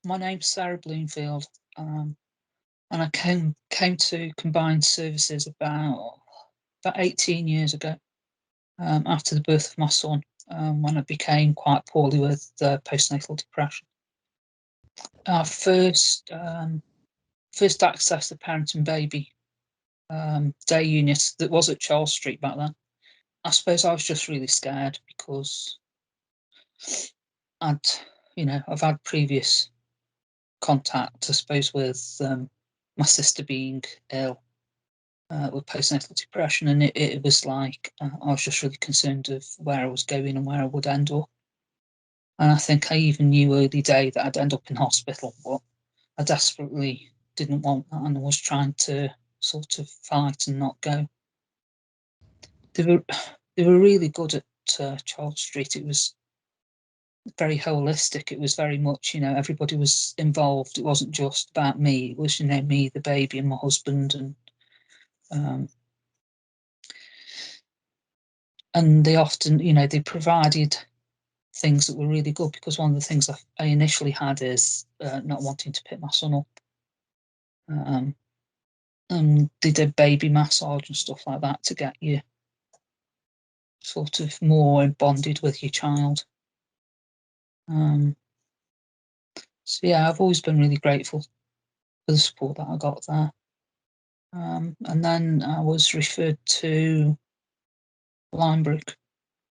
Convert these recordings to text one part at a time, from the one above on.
My name's Sara Bloomfield, and I came to combined services about 18 years ago, after the birth of my son, when I became quite poorly with postnatal depression. Our first access to parent and baby day unit that was at Charles Street back then. I suppose I was just really scared because I've had previous contact, I suppose, with my sister being ill with postnatal depression, and it was like I was just really concerned of where I was going and where I would end up. And I think I even knew early day that I'd end up in hospital, but I desperately didn't want that, and I was trying to sort of fight and not go. They were really good at Charles Street. It was very holistic. It was very much, everybody was involved. It wasn't just about me. It was, me, the baby, and my husband, and they often, they provided things that were really good, because one of the things I initially had is not wanting to pick my son up. And they did baby massage and stuff like that to get you sort of more bonded with your child. So yeah, I've always been really grateful for the support that I got there. And then I was referred to Lyme Brook.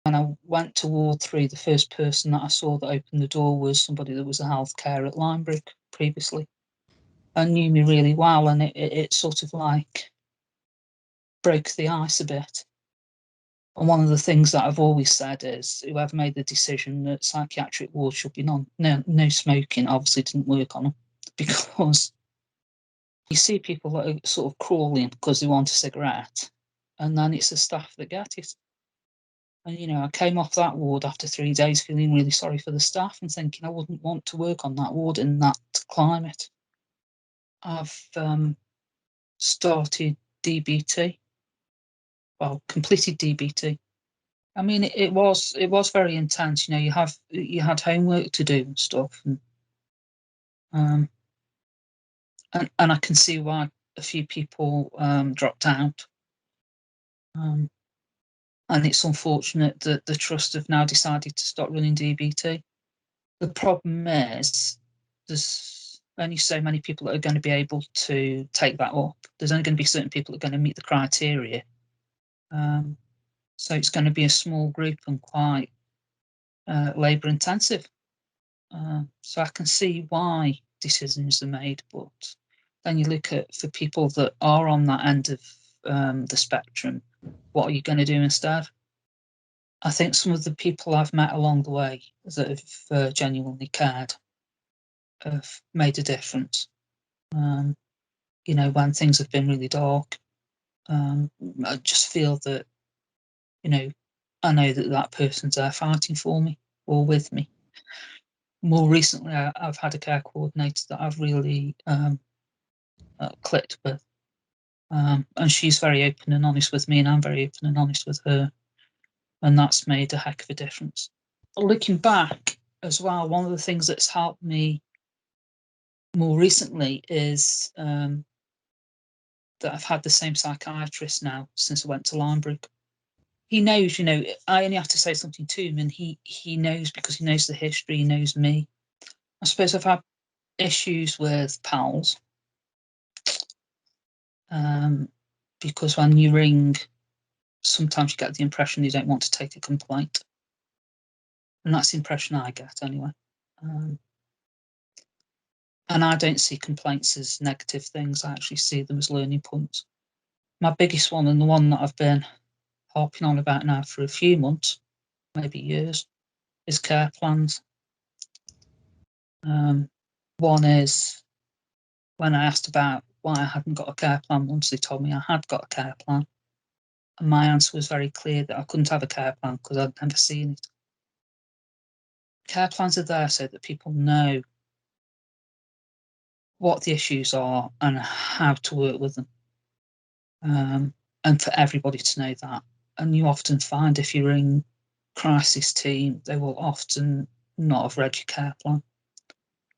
When I went to Ward 3, the first person that I saw that opened the door was somebody that was a healthcare at Lyme Brook previously, and knew me really well, and it sort of like broke the ice a bit. And one of the things that I've always said is, whoever made the decision that psychiatric wards should be no smoking, obviously didn't work on them, because you see people that are sort of crawling because they want a cigarette, and then it's the staff that get it. And, I came off that ward after 3 days feeling really sorry for the staff and thinking I wouldn't want to work on that ward in that climate. I've started DBT, well, completed DBT. I mean, it was very intense. You had homework to do and stuff, and I can see why a few people dropped out. And it's unfortunate that the trust have now decided to stop running DBT. The problem is there's only so many people that are going to be able to take that up. There's only going to be certain people that are going to meet the criteria. So it's going to be a small group and quite labour intensive. So I can see why decisions are made, but then you look at, for people that are on that end of the spectrum, what are you going to do instead? I think some of the people I've met along the way that have genuinely cared have made a difference. When things have been really dark, I just feel that, I know that person's there fighting for me or with me. More recently, I've had a care coordinator that I've really clicked with. And she's very open and honest with me, and I'm very open and honest with her. And that's made a heck of a difference. Looking back as well, one of the things that's helped me more recently is that I've had the same psychiatrist now since I went to Lyme Brook. He knows, I only have to say something to him, and he knows, because he knows the history, he knows me. I suppose I've had issues with pals, because when you ring, sometimes you get the impression you don't want to take a complaint. And that's the impression I get anyway. And I don't see complaints as negative things. I actually see them as learning points. My biggest one, and the one that I've been harping on about now for a few months, maybe years, is care plans. One is, when I asked about why I hadn't got a care plan once, they told me I had got a care plan. And my answer was very clear, that I couldn't have a care plan because I'd never seen it. Care plans are there so that people know what the issues are and how to work with them. And for everybody to know that. And you often find, if you ring crisis team, they will often not have read your care plan.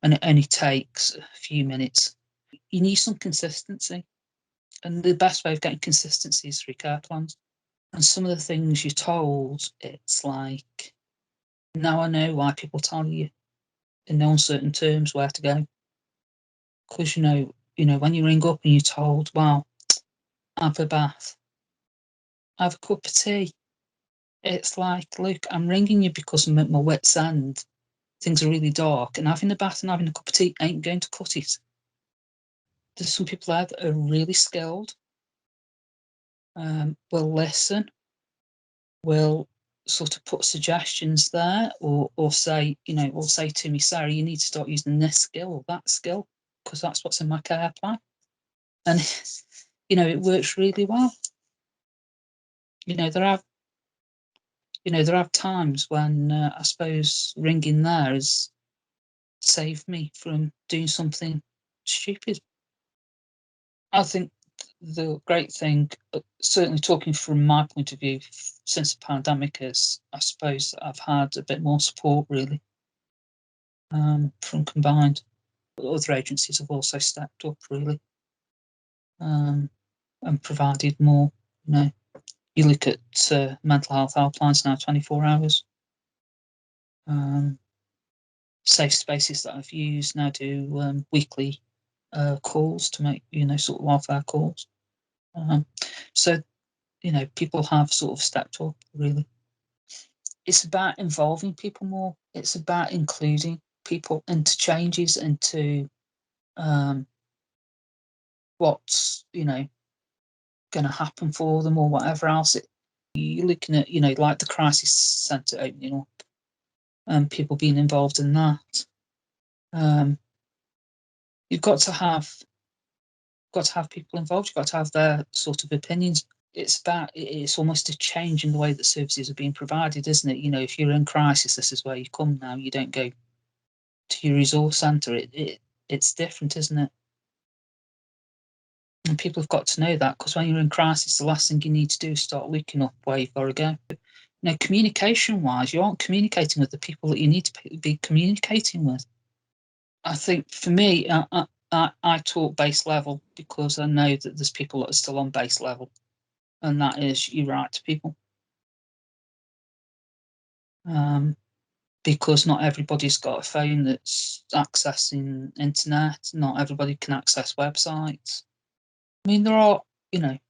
and it only takes a few minutes. You need some consistency, and the best way of getting consistency is through care plans. And some of the things you're told, it's like, now I know why people tell you in no uncertain terms where to go. Because when you ring up and you're told, well, have a bath, have a cup of tea. It's like, look, I'm ringing you because I'm at my wit's end. Things are really dark, and having a bath and having a cup of tea ain't going to cut it. There's some people there that are really skilled, will listen, will sort of put suggestions there, or say, or say to me, Sarah, you need to start using this skill or that skill, because that's what's in my care plan. And it works really well. There are times when I suppose ringing there has saved me from doing something stupid. I think the great thing, certainly talking from my point of view, since the pandemic, is I suppose I've had a bit more support, really, from Combined. But other agencies have also stepped up, really, and provided more. You look at mental health helplines now, 24 hours. Safe spaces that I've used now do weekly calls to make, sort of welfare calls. So, people have sort of stepped up, really. It's about involving people more. It's about including people into changes, into what's, going to happen for them or whatever else. You're looking at, like the crisis centre opening up and people being involved in that. You've got to have people involved. You've got to have their sort of opinions. It's almost a change in the way that services are being provided, isn't it? If you're in crisis, this is where you come now. You don't go to your resource centre. It's different, isn't it? And people have got to know that, because when you're in crisis, the last thing you need to do is start looking up where you've got to go. Communication-wise, you aren't communicating with the people that you need to be communicating with. I think for me, I talk base level because I know that there's people that are still on base level, and that is you write to people. Because not everybody's got a phone that's accessing internet. Not everybody can access websites. I mean, there are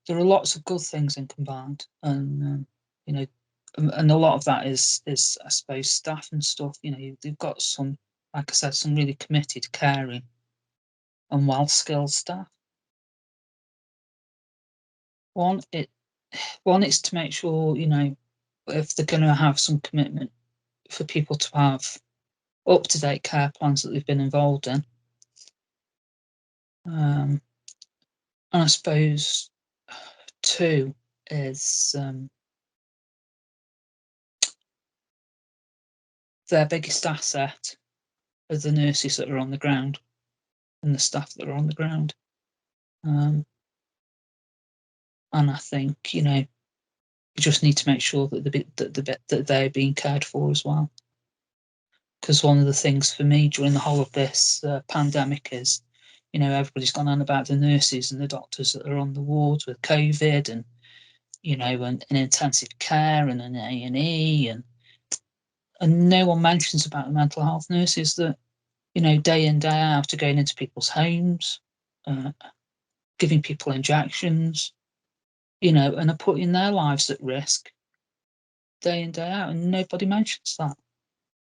lots of good things in Combined, and and a lot of that is I suppose staff and stuff. They've got some, like I said, some really committed, caring, and well-skilled staff. One, it's to make sure, if they're going to have some commitment, for people to have up-to-date care plans that they've been involved in. And I suppose two is their biggest asset are the nurses that are on the ground and the staff that are on the ground. And I think, you just need to make sure that they're being cared for as well. Because one of the things for me during the whole of this pandemic is, everybody's gone on about the nurses and the doctors that are on the wards with COVID, and and intensive care and an A&E, and no one mentions about the mental health nurses that, day in, day out, are going into people's homes, giving people injections, and are putting their lives at risk day in, day out, and nobody mentions that.